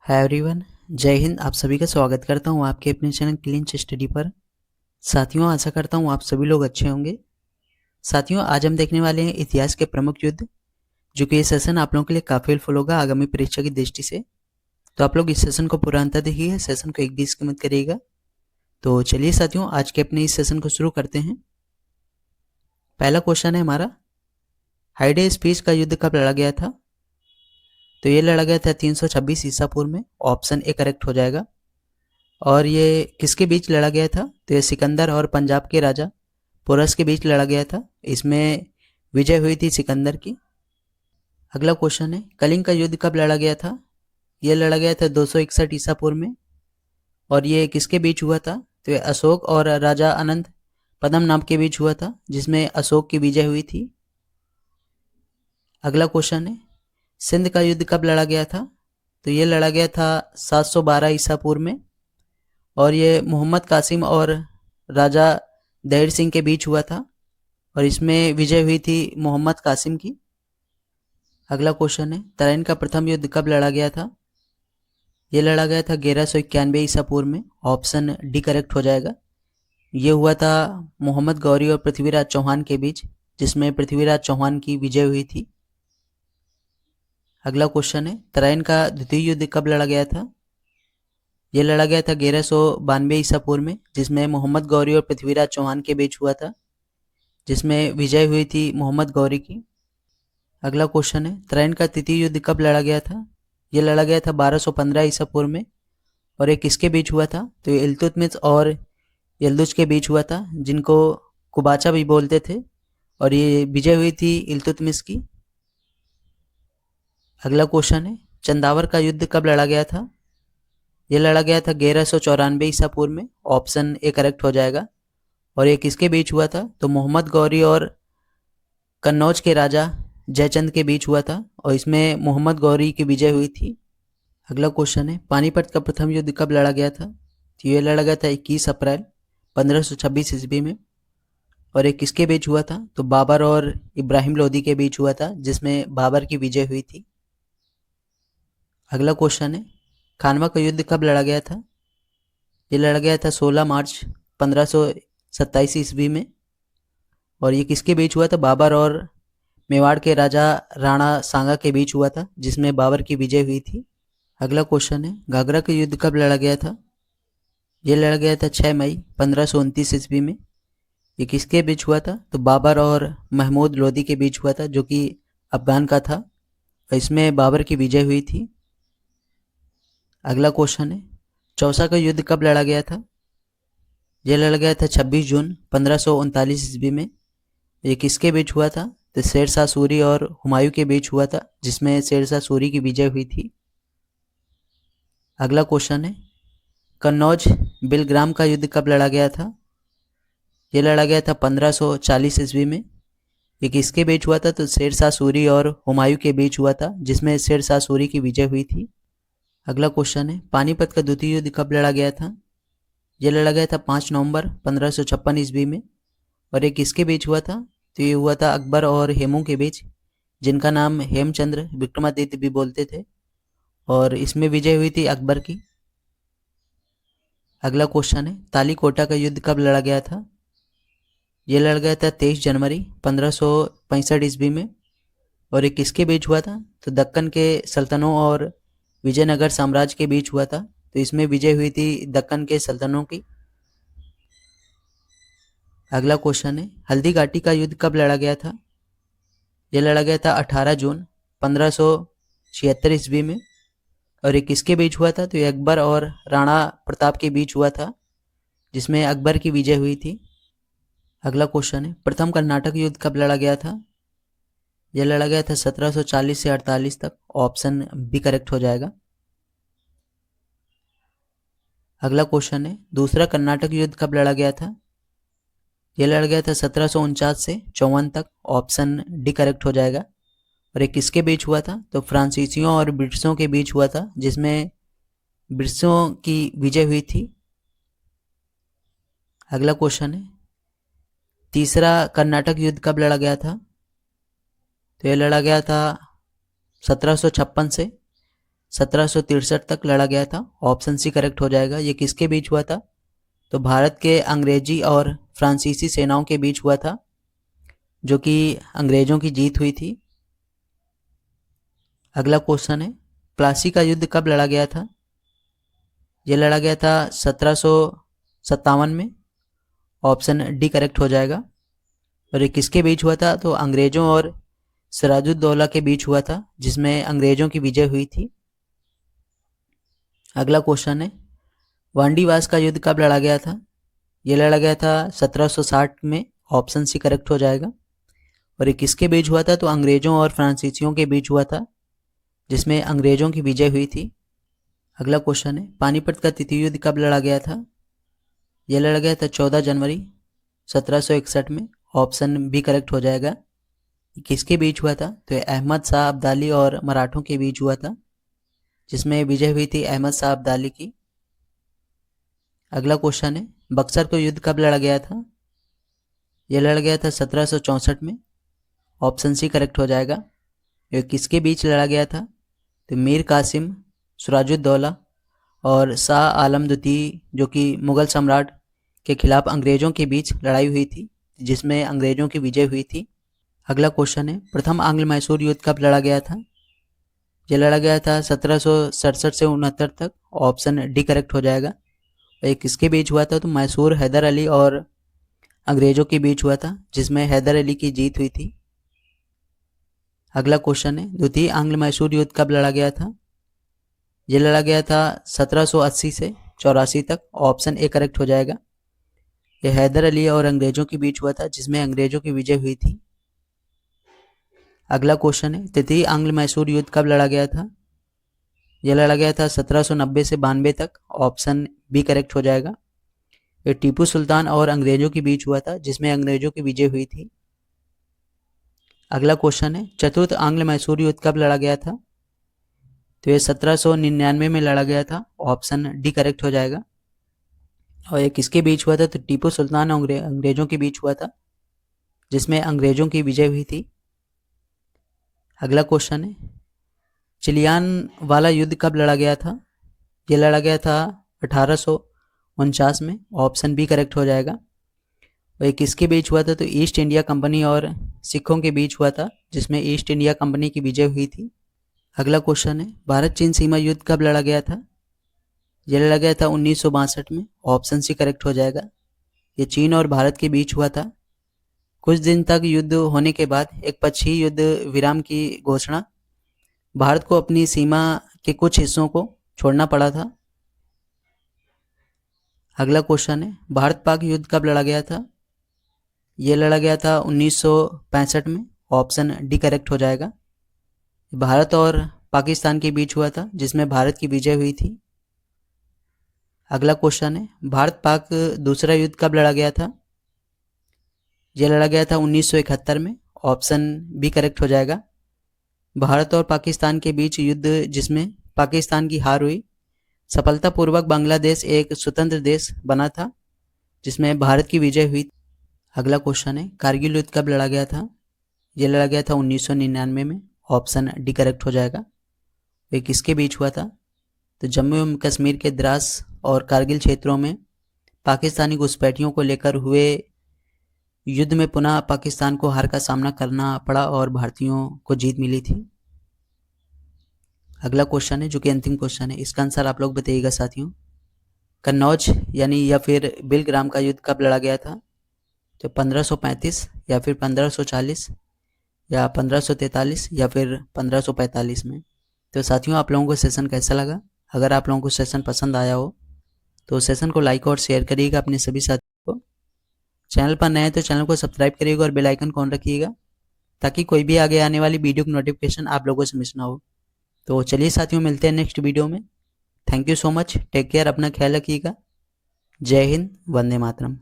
Hi everyone. जय हिंद। आप सभी का स्वागत करता हूँ आपके अपने चैनल क्लिंच स्टडी पर। साथियों, आशा करता हूँ आप सभी लोग अच्छे होंगे। साथियों, आज हम देखने वाले हैं इतिहास के प्रमुख युद्ध, जो कि ये सेशन आप लोगों के लिए काफ़ी हेल्पफुल होगा आगामी परीक्षा की दृष्टि से। तो आप लोग इस सेशन को पूरा अंत देखिए, सेशन को एक भी स्किप मत करिएगा। तो चलिए साथियों, आज के अपने इस सेशन को शुरू करते हैं। पहला क्वेश्चन है हमारा, हाइडे स्पीच का युद्ध कब लड़ा गया था? तो ये लड़ा गया था 326 ईसा पूर्व में। ऑप्शन ए करेक्ट हो जाएगा। और ये किसके बीच लड़ा गया था? तो ये सिकंदर और पंजाब के राजा पोरस के बीच लड़ा गया था। इसमें विजय हुई थी सिकंदर की। अगला क्वेश्चन है, कलिंग का युद्ध कब लड़ा गया था? ये लड़ा गया था 261 ईसा पूर्व में। और ये किसके बीच हुआ था? तो ये अशोक और राजा अनंत पद्म नाम के बीच हुआ था, जिसमें अशोक की विजय हुई थी। अगला क्वेश्चन है, सिंध का युद्ध कब लड़ा गया था? तो ये लड़ा गया था 712 ईसा पूर्व में। और ये मोहम्मद कासिम और राजा दहिर सिंह के बीच हुआ था, और इसमें विजय हुई थी मोहम्मद कासिम की। अगला क्वेश्चन है, तराइन का प्रथम युद्ध कब लड़ा गया था? ये लड़ा गया था 1191 ईसा पूर्व में। ऑप्शन डी करेक्ट हो जाएगा। ये हुआ था मोहम्मद गौरी और पृथ्वीराज चौहान के बीच, जिसमें पृथ्वीराज चौहान की विजय हुई थी। अगला क्वेश्चन है, तराइन का द्वितीय युद्ध कब लड़ा गया था? ये लड़ा गया था 1192 ईसा पूर्व में, जिसमें मोहम्मद गौरी और पृथ्वीराज चौहान के बीच हुआ था, जिसमें विजय हुई थी मोहम्मद गौरी की। अगला क्वेश्चन है, तराइन का तृतीय युद्ध कब लड़ा गया था? ये लड़ा गया था 1215 ईसा पूर्व में। और ये किसके बीच हुआ था? तो ये इल्तुतमिश और यल्दुज के बीच हुआ था, जिनको कुबाचा भी बोलते थे। और ये विजय हुई थी इल्तुतमिश की। अगला क्वेश्चन है, चंदावर का युद्ध कब लड़ा गया था? ये लड़ा गया था 1194 ईसा पूर्व में। ऑप्शन ए करेक्ट हो जाएगा। और ये किसके बीच हुआ था? तो मोहम्मद गौरी और कन्नौज के राजा जयचंद के बीच हुआ था, और इसमें मोहम्मद गौरी की विजय हुई थी। अगला क्वेश्चन है, पानीपत का प्रथम युद्ध कब लड़ा गया था? तो ये लड़ा गया था 21 अप्रैल 1526 ईस्वी में। और ये किसके बीच हुआ था? तो बाबर और इब्राहिम लोदी के बीच हुआ था, जिसमें बाबर की विजय हुई थी। अगला क्वेश्चन है, खानवा का युद्ध कब लड़ा गया था? ये लड़ा गया था 16 मार्च 1527 ईस्वी में। और ये किसके बीच हुआ था? बाबर और मेवाड़ के राजा राणा सांगा के बीच हुआ था, जिसमें बाबर की विजय हुई थी। अगला क्वेश्चन है, घाघरा का युद्ध कब लड़ा गया था? ये लड़ा गया था 6 मई 1529 ईस्वी में। ये किसके बीच हुआ था? तो बाबर और महमूद लोदी के बीच हुआ था, जो कि अफगान का था, और इसमें बाबर की विजय हुई थी। अगला क्वेश्चन है, चौसा का युद्ध कब लड़ा गया था? यह लड़ा गया था 26 जून 1539 ईस्वी में। ये किसके बीच हुआ था? तो शेरशाह सूरी और हुमायूं के बीच हुआ था, जिसमें शेरशाह सूरी की विजय हुई थी। अगला क्वेश्चन है, कन्नौज बिलग्राम का युद्ध कब लड़ा गया था? यह लड़ा गया था 1540 ईस्वी में। ये किसके बीच हुआ था? तो शेरशाह सूरी और हुमायूं के बीच हुआ था, जिसमें शेरशाह सूरी की विजय हुई थी। अगला क्वेश्चन है, पानीपत का द्वितीय युद्ध कब लड़ा गया था? यह लड़ा गया था 5 नवंबर 1556 ईस्वी में। और ये किसके बीच हुआ था? तो ये हुआ था अकबर और हेमू के बीच, जिनका नाम हेमचंद्र विक्रमादित्य भी बोलते थे, और इसमें विजय हुई थी अकबर की। अगला क्वेश्चन है, तालीकोटा का युद्ध कब लड़ा गया था? ये लड़ा गया था 23 जनवरी 1565 ईस्वी में। और ये किसके बीच हुआ था? तो दक्कन के सल्तनों और विजयनगर साम्राज्य के बीच हुआ था, तो इसमें विजय हुई थी दक्कन के सल्तनों की। अगला क्वेश्चन है, हल्दी घाटी का युद्ध कब लड़ा गया था? यह लड़ा गया था 18 जून 1576 ईस्वी में। और ये किसके बीच हुआ था? तो ये अकबर और राणा प्रताप के बीच हुआ था, जिसमें अकबर की विजय हुई थी। अगला क्वेश्चन है, प्रथम कर्नाटक युद्ध कब लड़ा गया था? यह लड़ा गया था 1740 से 48 तक। ऑप्शन बी करेक्ट हो जाएगा। अगला क्वेश्चन है, दूसरा कर्नाटक युद्ध कब लड़ा गया था? यह लड़ा गया था 1749 से 54 तक। ऑप्शन डी करेक्ट हो जाएगा। और ये किसके बीच हुआ था? तो फ्रांसीसियों और ब्रिटिशों के बीच हुआ था, जिसमें ब्रिटिशों की विजय हुई थी। अगला क्वेश्चन है, तीसरा कर्नाटक युद्ध कब लड़ा गया था? तो यह लड़ा गया था 1756 से 1763 तक लड़ा गया था। ऑप्शन सी करेक्ट हो जाएगा। ये किसके बीच हुआ था? तो भारत के अंग्रेजी और फ्रांसीसी सेनाओं के बीच हुआ था, जो कि अंग्रेजों की जीत हुई थी। अगला क्वेश्चन है, प्लासी का युद्ध कब लड़ा गया था? ये लड़ा गया था 1757 में। ऑप्शन डी करेक्ट हो जाएगा। और ये किसके बीच हुआ था? तो अंग्रेजों और सिराजुद्दौला के बीच हुआ था, जिसमें अंग्रेजों की विजय हुई थी। अगला क्वेश्चन है, वांडीवास का युद्ध कब लड़ा गया था? ये लड़ा गया था 1760 में। ऑप्शन सी करेक्ट हो जाएगा। और ये किसके बीच हुआ था? तो अंग्रेजों और फ्रांसीसियों के बीच हुआ था, जिसमें अंग्रेजों की विजय हुई थी। अगला क्वेश्चन है, पानीपत का तृतीय युद्ध कब लड़ा गया था? यह लड़ा गया था 14 जनवरी 1761 में। ऑप्शन बी करेक्ट हो जाएगा। किसके बीच हुआ था? तो अहमद शाह अब्दाली और मराठों के बीच हुआ था, जिसमें विजय हुई थी अहमद शाह अब्दाली की। अगला क्वेश्चन है, बक्सर का युद्ध कब लड़ा गया था? यह लड़ा गया था 1764 में। ऑप्शन सी करेक्ट हो जाएगा। यह किसके बीच लड़ा गया था? तो मीर कासिम, सिराजुद्दौला और शाह आलम द्वितीय, जो कि मुगल सम्राट के खिलाफ अंग्रेजों के बीच लड़ाई हुई थी, जिसमें अंग्रेजों की विजय हुई थी। अगला क्वेश्चन है, प्रथम आंग्ल मैसूर युद्ध कब लड़ा गया था? यह लड़ा गया था 1767 से 69 तक। ऑप्शन डी करेक्ट हो जाएगा। ये किसके बीच हुआ था? तो मैसूर हैदर अली और अंग्रेजों के बीच हुआ था, जिसमें हैदर अली की जीत हुई थी। अगला क्वेश्चन है, द्वितीय आंग्ल मैसूर युद्ध कब लड़ा गया था? यह लड़ा गया था 1780 से 84 तक। ऑप्शन ए करेक्ट हो जाएगा। यह हैदर अली और अंग्रेजों के बीच हुआ था, जिसमें अंग्रेजों की विजय हुई थी। अगला क्वेश्चन है, तृतीय आंग्ल मैसूर युद्ध कब लड़ा गया था? यह लड़ा गया था 1790 से 92 तक। ऑप्शन बी करेक्ट हो जाएगा। यह टीपू सुल्तान और अंग्रेजों के बीच हुआ था, जिसमें अंग्रेजों की विजय हुई थी। अगला क्वेश्चन है, चतुर्थ आंग्ल मैसूर युद्ध कब लड़ा गया था? तो ये 1799 में लड़ा गया था। ऑप्शन डी करेक्ट हो जाएगा। और ये किसके बीच हुआ था? तो टीपू सुल्तान और अंग्रेजों के बीच हुआ था, जिसमें अंग्रेजों की विजय हुई थी। अगला क्वेश्चन है, चिलियान वाला युद्ध कब लड़ा गया था? यह लड़ा गया था 1849 में। ऑप्शन बी करेक्ट हो जाएगा। और ये किसके बीच हुआ था? तो ईस्ट इंडिया कंपनी और सिखों के बीच हुआ था, जिसमें ईस्ट इंडिया कंपनी की विजय हुई थी। अगला क्वेश्चन है, भारत चीन सीमा युद्ध कब लड़ा गया था? यह लड़ा गया था 1962 में। ऑप्शन सी करेक्ट हो जाएगा। ये चीन और भारत के बीच हुआ था। कुछ दिन तक युद्ध होने के बाद एक पक्षीय युद्ध विराम की घोषणा, भारत को अपनी सीमा के कुछ हिस्सों को छोड़ना पड़ा था। अगला क्वेश्चन है, भारत पाक युद्ध कब लड़ा गया था? यह लड़ा गया था 1965 में। ऑप्शन डी करेक्ट हो जाएगा। भारत और पाकिस्तान के बीच हुआ था, जिसमें भारत की विजय हुई थी। अगला क्वेश्चन है, भारत पाक दूसरा युद्ध कब लड़ा गया था? यह लड़ा गया था 1971 में। ऑप्शन बी करेक्ट हो जाएगा। भारत और पाकिस्तान के बीच युद्ध, जिसमें पाकिस्तान की हार हुई, सफलतापूर्वक बांग्लादेश एक स्वतंत्र देश बना था, जिसमें भारत की विजय हुई। अगला क्वेश्चन है, कारगिल युद्ध कब लड़ा गया था? यह लड़ा गया था 1999 में। ऑप्शन डी करेक्ट हो जाएगा। ये किसके बीच हुआ था? तो जम्मू एवं कश्मीर के द्रास और कारगिल क्षेत्रों में पाकिस्तानी घुसपैठियों को लेकर हुए युद्ध में पुनः पाकिस्तान को हार का सामना करना पड़ा और भारतीयों को जीत मिली थी। अगला क्वेश्चन है, जो कि अंतिम क्वेश्चन है, इसका आंसर आप लोग बताइएगा साथियों। कन्नौज यानी या फिर बिलग्राम का युद्ध कब लड़ा गया था? तो 1535 या फिर 1540 या 1543 या फिर 1545 में। तो साथियों, आप लोगों को सेशन कैसा लगा? अगर आप लोगों को सेशन पसंद आया हो तो सेशन को लाइक और शेयर करिएगा अपने सभी साथियों को। चैनल पर नए हैं तो चैनल को सब्सक्राइब करिएगा और बेल आइकन ऑन रखिएगा, ताकि कोई भी आगे आने वाली वीडियो की नोटिफिकेशन आप लोगों से मिस ना हो। तो चलिए साथियों, मिलते हैं नेक्स्ट वीडियो में। Thank you so much. Take care, अपना ख्याल रखिएगा। जय हिंद, वंदे मातरम।